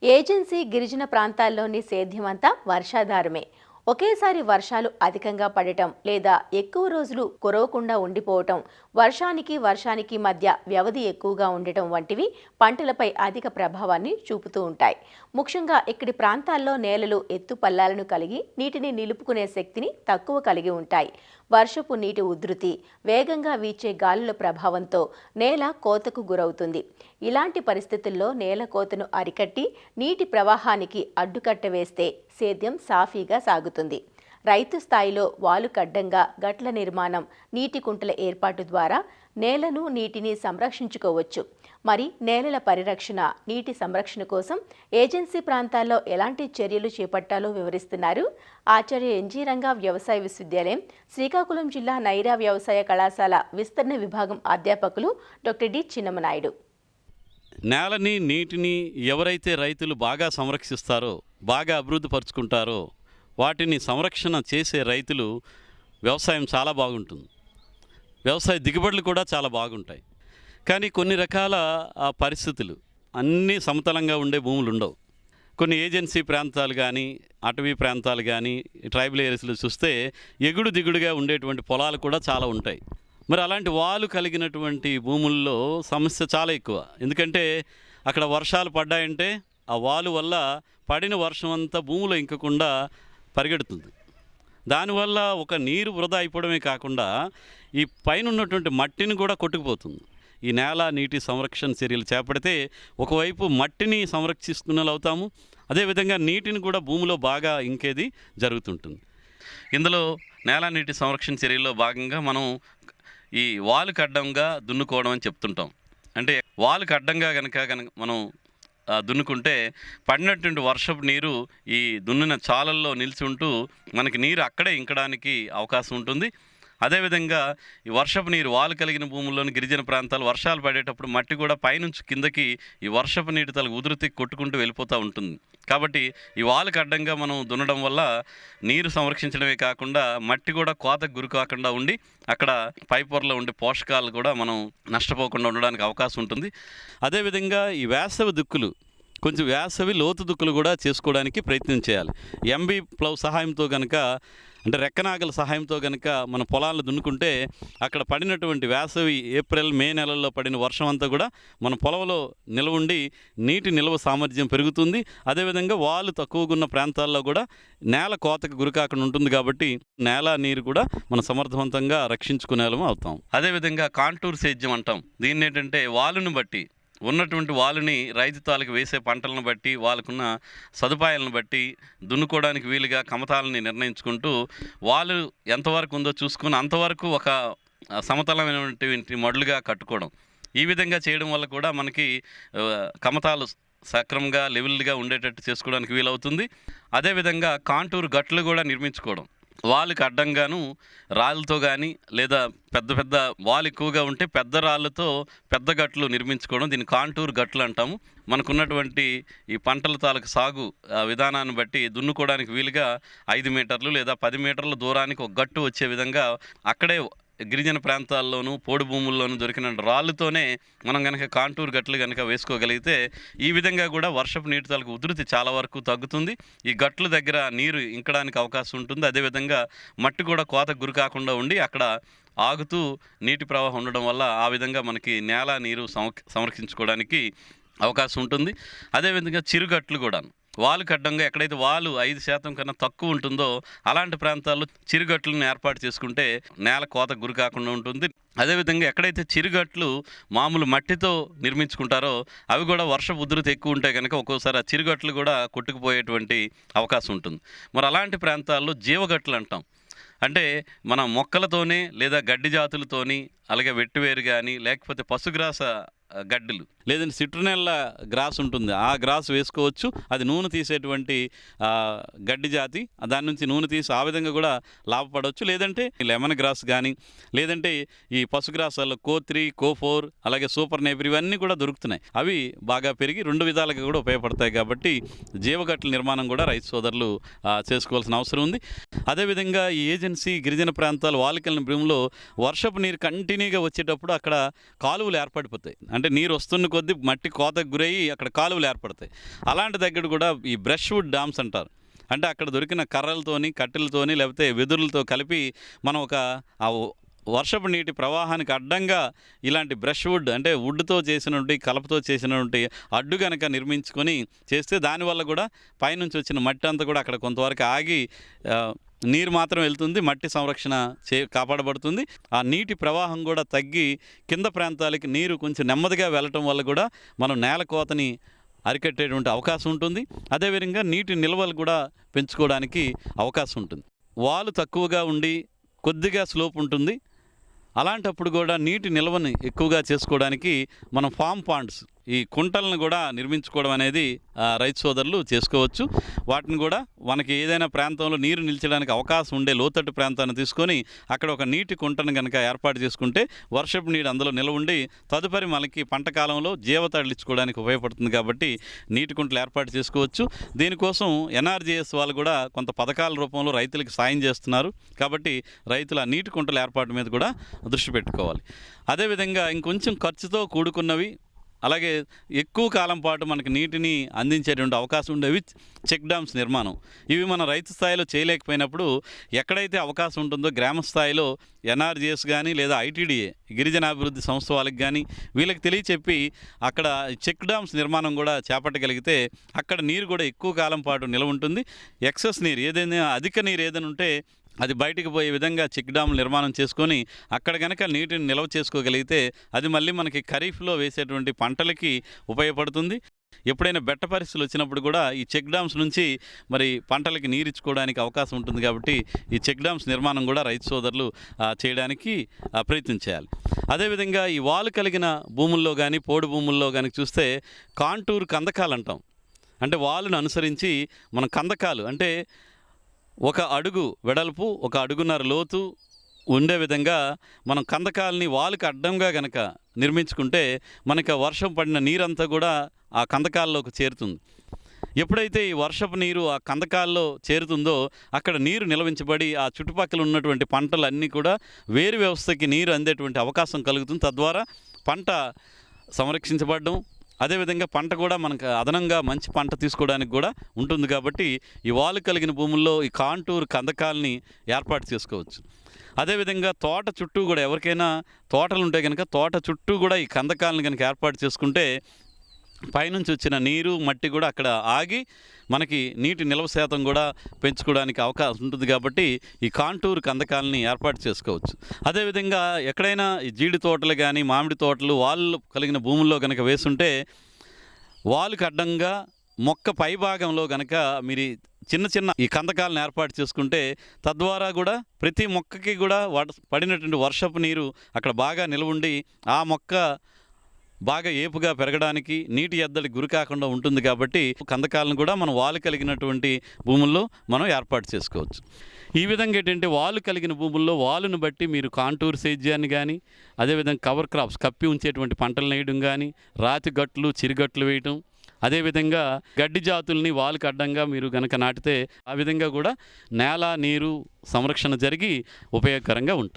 Agency గిరిజన ప్రాంతాల్లోని సేద్యమంతా వర్షాధారమే. ఒకేసారి వర్షాలు అధికంగా పడటం లేదా ఎక్కువ రోజులు కురవకుండా ఉండిపోవటం, వర్షానికి మధ్య వ్యవధి ఎక్కువగా ఉండటం వంటివి పంటలపై అధిక ప్రభావాన్ని చూపుతూ ఉంటాయి. ముఖ్యంగా ఇక్కడి ప్రాంతాల్లో నేలలు ఎత్తుపల్లాలను కలిగి నీటిని నిలుపుకునే శక్తిని తక్కువ కలిగి ఉంటాయి. వర్షపు నీటి ఉధృతి, వేగంగా వీచే గాలుల ప్రభావంతో నేల కోతకు గురవుతుంది. ఇలాంటి పరిస్థితుల్లో నేల కోతను అరికట్టి నీటి ప్రవాహానికి అడ్డుకట్ట వేస్తే సేద్యం సాఫీగా సాగుతుంది. రైతు స్థాయిలో వాలుకడ్డంగా గట్ల నిర్మాణం, నీటి కుంటల ఏర్పాటు ద్వారా నేలను నీటిని సంరక్షించుకోవచ్చు. మరి నేలల పరిరక్షణ, నీటి సంరక్షణ కోసం ఏజెన్సీ ప్రాంతాల్లో ఎలాంటి చర్యలు చేపట్టాలో వివరిస్తున్నారు ఆచార్య ఎన్జీ రంగా వ్యవసాయ విశ్వవిద్యాలయం, శ్రీకాకుళం జిల్లా నైరా వ్యవసాయ కళాశాల విస్తరణ విభాగం అధ్యాపకులు డాక్టర్ డి చిన్నమనాయుడు. నేలని, నీటిని ఎవరైతే రైతులు బాగా సంరక్షిస్తారో, బాగా అభివృద్ధి పరుచుకుంటారో, వాటిని సంరక్షణ చేసే రైతులు వ్యవసాయం చాలా బాగుంటుంది. వ్యవసాయ దిగుబడులు కూడా చాలా బాగుంటాయి. కానీ కొన్ని రకాల పరిస్థితులు, అన్నీ సమతలంగా ఉండే భూములు ఉండవు. కొన్ని ఏజెన్సీ ప్రాంతాలు కానీ, అటవీ ప్రాంతాలు కానీ, ట్రైబల్ ఏరియాస్లో చూస్తే ఎగుడు దిగుడుగా ఉండేటువంటి పొలాలు కూడా చాలా ఉంటాయి. మరి అలాంటి వాలు కలిగినటువంటి భూముల్లో సమస్య చాలా ఎక్కువ. ఎందుకంటే అక్కడ వర్షాలు పడ్డాయంటే ఆ వాలు వల్ల పడిన వర్షం అంతా భూమిలో ఇంకకుండా పరిగెడుతుంది. దానివల్ల ఒక నీరు వృధా అయిపోవడమే కాకుండా ఈ పైన ఉన్నటువంటి మట్టిని కూడా కొట్టుకుపోతుంది. ఈ నేల నీటి సంరక్షణ చర్యలు చేపడితే ఒకవైపు మట్టిని సంరక్షిస్తున్న అవుతాము, అదేవిధంగా నీటిని కూడా భూమిలో బాగా ఇంకేది జరుగుతుంటుంది. ఇందులో నేల నీటి సంరక్షణ చర్యల్లో భాగంగా మనం ఈ వాలుకి అడ్డంగా దున్నుకోవడం అని చెప్తుంటాం. అంటే వాలుకి అడ్డంగా కనుక మనం దున్నుకుంటే పడినటువంటి వర్షపు నీరు ఈ దున్నిన చాలల్లో నిలిచి ఉంటూ మనకి నీరు అక్కడే ఇంకడానికి అవకాశం ఉంటుంది. అదేవిధంగా ఈ వర్షపు నీరు వాలు కలిగిన భూముల్లోని గిరిజన ప్రాంతాలు వర్షాలు పడేటప్పుడు మట్టి కూడా పైనుంచి కిందకి ఈ వర్షపు నీటి తల ఉధృతి కొట్టుకుంటూ వెళ్ళిపోతూ ఉంటుంది. కాబట్టి ఈ వాలుకి అడ్డంగా మనం దున్నడం వల్ల నీరు సంరక్షించడమే కాకుండా మట్టి కూడా కోతకు గురి కాకుండా ఉండి అక్కడ పై పొరలో ఉండే పోషకాలు కూడా మనం నష్టపోకుండా ఉండడానికి అవకాశం ఉంటుంది. అదేవిధంగా ఈ వేసవి దుక్కులు, కొంచెం వేసవి లోతు దుక్కులు కూడా చేసుకోవడానికి ప్రయత్నం చేయాలి. ఎంబీ ప్లవ్ సహాయంతో కనుక, అంటే రెక్కనాగల సహాయంతో కనుక మన పొలాలను దున్నుకుంటే అక్కడ పడినటువంటి వేసవి ఏప్రిల్ మే నెలల్లో పడిన వర్షం అంతా కూడా మన పొలంలో నిల్వ ఉండి నీటి నిల్వ సామర్థ్యం పెరుగుతుంది. అదేవిధంగా వాలు తక్కువగా ఉన్న ప్రాంతాల్లో కూడా నేల కోతకు గురికాకుండా ఉంటుంది. కాబట్టి నేల నీరు కూడా మనం సమర్థవంతంగా రక్షించుకునేలా అవుతాం. అదేవిధంగా కాంటూర్ సేద్యం అంటాం. దీన్ని ఏంటంటే వాలును బట్టి, ఉన్నటువంటి వాలుని రైతు తాలకు వేసే పంటలను బట్టి, వాళ్ళకున్న సదుపాయాలను బట్టి దున్నుకోవడానికి వీలుగా కమతాలని నిర్ణయించుకుంటూ వాలు ఎంతవరకు ఉందో చూసుకుని అంతవరకు ఒక సమతలమైనటువంటి మడులుగా కట్టుకోవడం. ఈ విధంగా చేయడం వల్ల కూడా మనకి కమతాలు సక్రమంగా లెవెల్గా ఉండేటట్టు చేసుకోవడానికి వీలవుతుంది. అదేవిధంగా కాంటూర్ గట్లు కూడా నిర్మించుకోవడం. వాలుకి అడ్డంగాను రాళ్ళతో కానీ, లేదా పెద్ద పెద్ద వాలు ఎక్కువగా ఉంటే పెద్ద రాళ్ళతో పెద్ద గట్లు నిర్మించుకోవడం, దీన్ని కాంటూర్ గట్లు అంటాము. మనకున్నటువంటి ఈ పంటల తాలూకు సాగు విధానాన్ని బట్టి దున్నుకోవడానికి వీలుగా 5 మీటర్లు లేదా 10 మీటర్ల దూరానికి ఒక గట్టు వచ్చే విధంగా అక్కడే గిరిజన ప్రాంతాల్లోనూ పోడు భూముల్లోనూ దొరికిన రాళ్ళతోనే మనం కనుక కాంటూర్ గట్లు కనుక వేసుకోగలిగితే ఈ విధంగా కూడా వర్షపు నీటి తాలూకు ఉధృతి చాలా వరకు తగ్గుతుంది. ఈ గట్ల దగ్గర నీరు ఇంకడానికి అవకాశం ఉంటుంది. అదేవిధంగా మట్టి కూడా కోతకు గురి కాకుండా ఉండి అక్కడ ఆగుతూ నీటి ప్రవాహం ఉండడం వల్ల ఆ విధంగా మనకి నేల నీరు సంరక్షించుకోవడానికి అవకాశం ఉంటుంది. అదేవిధంగా చిరుగట్లు కూడా వాలుకి అడ్డంగా ఎక్కడైతే వాలు 5% కన్నా తక్కువ ఉంటుందో అలాంటి ప్రాంతాల్లో చిరుగట్లను ఏర్పాటు చేసుకుంటే నేల కోతకు గురి కాకుండా ఉంటుంది. అదేవిధంగా ఎక్కడైతే చిరుగట్లు మామూలు మట్టితో నిర్మించుకుంటారో అవి కూడా వర్షపు ఉధృతి ఎక్కువ ఉంటే కనుక ఒక్కోసారి ఆ చిరుగట్లు కూడా కొట్టుకుపోయేటువంటి అవకాశం ఉంటుంది. మరి అలాంటి ప్రాంతాల్లో జీవగట్లు అంటాం. అంటే మన మొక్కలతోనే లేదా గడ్డి జాతులతోని, అలాగే వెట్టివేరు కానీ, లేకపోతే పశుగ్రాస గడ్డలు, లేదంటే సిట్రునెల్ల గ్రాస్ ఉంటుంది, ఆ గ్రాస్ వేసుకోవచ్చు. అది నూనె తీసేటువంటి గడ్డి జాతి, దాని నుంచి నూనె తీసి ఆ విధంగా కూడా లాభపడవచ్చు. లేదంటే లెమన్ గ్రాస్ కానీ, లేదంటే ఈ పశుగ్రాసాల్లో కో3, కో4, అలాగే సూపర్ నేపర్ ఇవన్నీ కూడా దొరుకుతున్నాయి. అవి బాగా పెరిగి 2 విధాలుగా కూడా ఉపయోగపడతాయి. కాబట్టి జీవగట్ల నిర్మాణం కూడా రైతు సోదరులు చేసుకోవాల్సిన అవసరం ఉంది. అదేవిధంగా ఈ ఏజెన్సీ గిరిజన ప్రాంతాలు వాలుకలిన భూమిలో వర్షపు నీరు కంటిన్యూగా వచ్చేటప్పుడు అక్కడ కాలువలు ఏర్పడిపోతాయి. అంటే నీరు వస్తున్న కొద్దీ మట్టి కోతకు గురయ్యి అక్కడ కాలువలు ఏర్పడతాయి. అలాంటి దగ్గర కూడా ఈ బ్రష్ వుడ్ డామ్స్ అంటారు. అంటే అక్కడ దొరికిన కర్రలతోని, కట్టెలతోని, లేకపోతే వెదురులతో కలిపి మనం ఒక ఆ వర్షపు నీటి ప్రవాహానికి అడ్డంగా ఇలాంటి బ్రష్ వుడ్ అంటే వుడ్తో చేసినటువంటి, కలపతో చేసినటువంటి అడ్డు కనుక నిర్మించుకొని చేస్తే దానివల్ల కూడా పైనుంచి వచ్చిన మట్టి అంతా కూడా అక్కడ కొంతవరకు ఆగి నీరు మాత్రం వెళ్తుంది, మట్టి సంరక్షణ కాపాడబడుతుంది. ఆ నీటి ప్రవాహం కూడా తగ్గి కింద ప్రాంతాలకి నీరు కొంచెం నెమ్మదిగా వెళ్ళటం వల్ల కూడా మనం నేల కోతని అరికట్టేటువంటి అవకాశం ఉంటుంది. అదేవిధంగా నీటి నిల్వలు కూడా పెంచుకోవడానికి అవకాశం ఉంటుంది. వాలు తక్కువగా ఉండి కొద్దిగా స్లోప్ ఉంటుంది. అలాంటప్పుడు కూడా నీటి నిల్వని ఎక్కువగా చేసుకోవడానికి మనం ఫామ్ పాండ్స్, ఈ కుంటలను కూడా నిర్మించుకోవడం అనేది రైతు సోదరులు చేసుకోవచ్చు. వాటిని కూడా మనకి ఏదైనా ప్రాంతంలో నీరు నిలిచడానికి అవకాశం ఉండే లోతట్టు ప్రాంతాన్ని తీసుకొని అక్కడ ఒక నీటి కుంటను కనుక ఏర్పాటు చేసుకుంటే వర్షపు నీరు అందులో నిల్వ ఉండి తదుపరి మనకి పంట కాలంలో జీవతడిలించుకోవడానికి ఉపయోగపడుతుంది. కాబట్టి నీటి కుంటలు ఏర్పాటు చేసుకోవచ్చు. దీనికోసం ఎన్ఆర్జీఎస్ వాళ్ళు కూడా కొంత పథకాల రూపంలో రైతులకు సాయం చేస్తున్నారు. కాబట్టి రైతులు ఆ నీటి కుంటల ఏర్పాటు మీద కూడా దృష్టి పెట్టుకోవాలి. అదేవిధంగా ఇంకొంచెం ఖర్చుతో కూడుకున్నవి, అలాగే ఎక్కువ కాలం పాటు మనకి నీటిని అందించేటువంటి అవకాశం ఉండేవి చెక్ డ్యామ్స్ నిర్మాణం. ఇవి మన రైతు స్థాయిలో చేయలేకపోయినప్పుడు ఎక్కడైతే అవకాశం ఉంటుందో గ్రామ స్థాయిలో ఎన్ఆర్జీఎస్ కానీ లేదా ఐటీడీఏ గిరిజనాభివృద్ధి సంస్థ వాళ్ళకి కానీ వీళ్ళకి తెలియచెప్పి అక్కడ చెక్ డ్యామ్స్ నిర్మాణం కూడా చేపట్టగలిగితే అక్కడ నీరు కూడా ఎక్కువ కాలం పాటు నిలవ ఉంటుంది. ఎక్సెస్ నీరు ఏదైనా, అధిక నీరు ఏదైనా ఉంటే అది బయటికి పోయే విధంగా చెక్ డ్యామ్ నిర్మాణం చేసుకొని అక్కడ కనుక నీటిని నిల్వ చేసుకోగలిగితే అది మళ్ళీ మనకి ఖరీఫ్లో వేసేటువంటి పంటలకి ఉపయోగపడుతుంది. ఎప్పుడైనా బెట్ట పరిస్థితులు వచ్చినప్పుడు కూడా ఈ చెక్ డ్యామ్స్ నుంచి మరి పంటలకి నీరు ఇచ్చుకోవడానికి అవకాశం ఉంటుంది. కాబట్టి ఈ చెక్ డ్యామ్స్ నిర్మాణం కూడా రైతు సోదరులు చేయడానికి ప్రయత్నం చేయాలి. అదేవిధంగా ఈ వాలు కలిగిన భూముల్లో కానీ, పోడు భూముల్లో కానీ చూస్తే కాంటూర్ కందకాలు అంటాం. అంటే వాలును అనుసరించి మన కందకాలు అంటే 1 అడుగు వెడల్పు, 1 అడుగున్నర లోతు ఉండే విధంగా మనం కందకాలని వాలుకి అడ్డంగా గనక నిర్మించుకుంటే మనకి వర్షం పడిన నీరంతా కూడా ఆ కందకాల్లోకి చేరుతుంది. ఎప్పుడైతే ఈ వర్షపు నీరు ఆ కందకాల్లో చేరుతుందో అక్కడ నీరు నిల్వించబడి ఆ చుట్టుపక్కల ఉన్నటువంటి పంటలన్నీ కూడా వేరు వ్యవస్థకి నీరు అందేటువంటి అవకాశం కలుగుతుంది. తద్వారా పంట సంరక్షించబడడం, అదేవిధంగా పంట కూడా మనకు అదనంగా మంచి పంట తీసుకోవడానికి కూడా ఉంటుంది. కాబట్టి ఈ వాలు కలిగిన భూముల్లో ఈ కాంటూర్ కందకాలని ఏర్పాటు చేసుకోవచ్చు. అదేవిధంగా తోట చుట్టూ కూడా ఎవరికైనా తోటలు ఉంటే కనుక తోట చుట్టూ కూడా ఈ కందకాలను కనుక ఏర్పాటు చేసుకుంటే పైనుంచి వచ్చిన నీరు, మట్టి కూడా అక్కడ ఆగి మనకి నీటి నిల్వ శాతం కూడా పెంచుకోవడానికి అవకాశం ఉంటుంది. కాబట్టి ఈ కాంటూర్ కందకాలని ఏర్పాటు చేసుకోవచ్చు. అదేవిధంగా ఎక్కడైనా ఈ జీడి తోటలు కానీ, మామిడి తోటలు వాళ్ళు కలిగిన భూముల్లో కనుక వేసుంటే వాలుకి అడ్డంగా మొక్క పై భాగంలో కనుక మీరు చిన్న చిన్న ఈ కందకాలను ఏర్పాటు చేసుకుంటే తద్వారా కూడా ప్రతి మొక్కకి కూడా పడినటువంటి వర్షపు నీరు అక్కడ బాగా నిల్వ ఉండి ఆ మొక్క బాగా ఏపుగా పెరగడానికి, నీటి ఎద్దడికి గురి కాకుండా ఉంటుంది. కాబట్టి కందకాలను కూడా మనం వాలు కలిగినటువంటి భూముల్లో మనం ఏర్పాటు చేసుకోవచ్చు. ఈ విధంగా ఏంటంటే వాలు కలిగిన భూముల్లో వాలును బట్టి మీరు కాంటూర్ సేద్యాన్ని కానీ, అదేవిధంగా కవర్ క్రాప్స్ కప్పి ఉంచేటువంటి పంటలు వేయడం కానీ, రాతి గట్లు, చిరుగట్లు వేయటం, అదేవిధంగా గడ్డి జాతుల్ని వాలుకి అడ్డంగా మీరు గనక నాటితే ఆ విధంగా కూడా నేల, నీరు సంరక్షణ జరిగి ఉపయోగకరంగా ఉంటుంది.